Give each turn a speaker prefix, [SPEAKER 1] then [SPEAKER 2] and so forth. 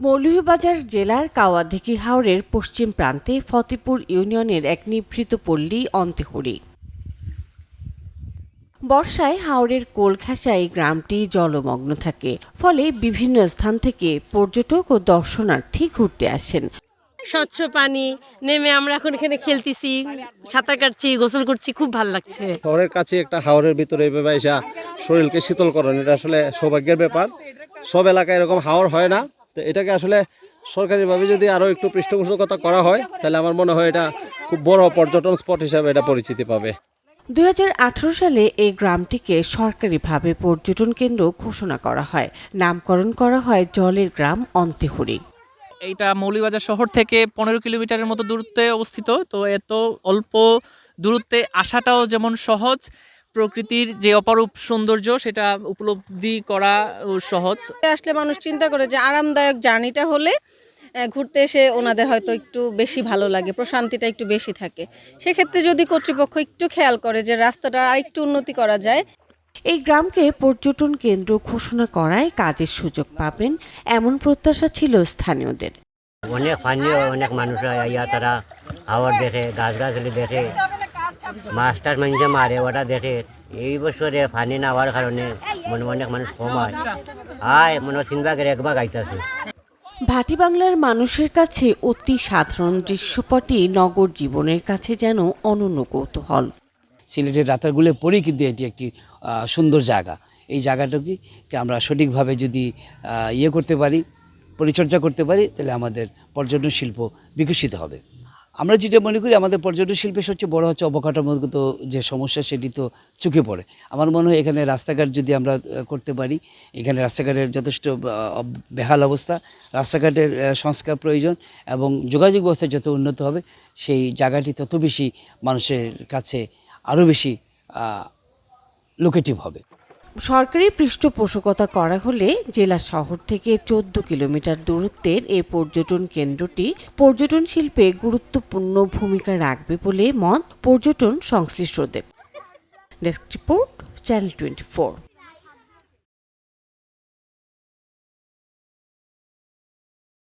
[SPEAKER 1] মৌলভীবাজার জেলার কাওয়াদিঘি হাওরের পশ্চিম প্রান্তে ফতেপুর ইউনিয়নের এক নিভৃত পল্লী অন্তেহুড়ি। বর্ষায় হাওরের কোলঘেঁষায় গ্রামটি জলমগ্ন থাকে, ফলে বিভিন্ন স্থান থেকে পর্যটক ও দর্শনার্থী ঘুরতে আসেন।
[SPEAKER 2] স্বচ্ছ পানি নেমে আমরা এখন এখানে খেলতেছি, সাঁতার কাটছি, গোসল করছি, খুব ভালো লাগছে।
[SPEAKER 3] শহরের কাছে একটা হাওরের ভিতরে এইভাবে এসে শরীরকে শীতল করেন, এটা আসলে সৌভাগ্যের ব্যাপার। সব এলাকায় এরকম হাওর হয় না, তো এটাকে আসলে সরকারিভাবে যদি আরো একটু পৃষ্ঠপোষকতা করা হয় তাহলে আমার মনে হয় এটা খুব বড় পর্যটন স্পট হিসাবে এটা পরিচিতি পাবে।
[SPEAKER 1] 2018 সালে এই গ্রামটিকে সরকারিভাবে পর্যটন কেন্দ্র ঘোষণা করা হয়। নামকরণ করা হয় জলের গ্রাম অন্তেহুড়ি।
[SPEAKER 4] এইটা মৌলভীবাজার শহর থেকে 15 কিলোমিটারের মতো দূরত্বে অবস্থিত। তো এত অল্প দূরত্বে আসাটাও যেমন সহজ, প্রকৃতির যে অপরূপ সৌন্দর্য সেটা উপলব্ধি করা সহজ।
[SPEAKER 2] আসলে মানুষ চিন্তা করে যে আরামদায়ক জার্নিটা হলে ঘুরতে এসে ওনাদের হয়তো একটু বেশি ভালো লাগে, প্রশান্তিটা একটু বেশি থাকে। সেক্ষেত্রে যদি কর্তৃপক্ষ একটু খেয়াল করে যে রাস্তাটা আর একটু উন্নতি করা যায়।
[SPEAKER 1] এই গ্রামকে পর্যটন কেন্দ্র ঘোষণা করায় কাজের সুযোগ পাবেন এমন প্রত্যাশা ছিল স্থানীয়দের।
[SPEAKER 5] অনেক পানি, অনেক মানুষ ইয়া তারা হাওর দেখে, গাছগাছালি দেখে, মাছ টাছ মানুষে মারে ওটা দেখে। এই বছরে পানি না হওয়ার কারণে অনেক মানুষ কম হয়, মনে হয় 3 ভাগের 1 ভাগ আইতাছে।
[SPEAKER 1] ভাটি বাংলার মানুষের কাছে অতি সাধারণ দৃশ্যপটই নগর জীবনের কাছে যেন অনন্য কৌতূহল।
[SPEAKER 6] সিলেটের রাতারগুলো পরেই কিন্তু এটি একটি সুন্দর জায়গা। এই জায়গাটাকে আমরা সঠিকভাবে যদি করতে পারি, পরিচর্যা করতে পারি, তাহলে আমাদের পর্যটন শিল্প বিকশিত হবে। আমরা যেটা মনে করি আমাদের পর্যটন শিল্পের সবচেয়ে বড় হচ্ছে অবকাঠামোগত যে সমস্যা, সেটি তো চোখে পড়ে। আমার মনে হয় এখানে রাস্তাঘাট যদি আমরা করতে পারি, এখানে রাস্তাঘাটের যথেষ্ট বেহাল অবস্থা, রাস্তাঘাটের সংস্কার প্রয়োজন এবং যোগাযোগ ব্যবস্থা যত উন্নত হবে সেই জায়গাটি তত বেশি মানুষের কাছে আরও বেশি লোকেটিভ হবে।
[SPEAKER 1] সরকারি পৃষ্ঠপোষকতা করা হলে জেলা শহর থেকে 14 কিলোমিটার দূরত্বের এই পর্যটন কেন্দ্রটি পর্যটন শিল্পে গুরুত্বপূর্ণ ভূমিকা রাখবে বলে মত পর্যটন সংশ্লিষ্টদের। Desk report, channel 24।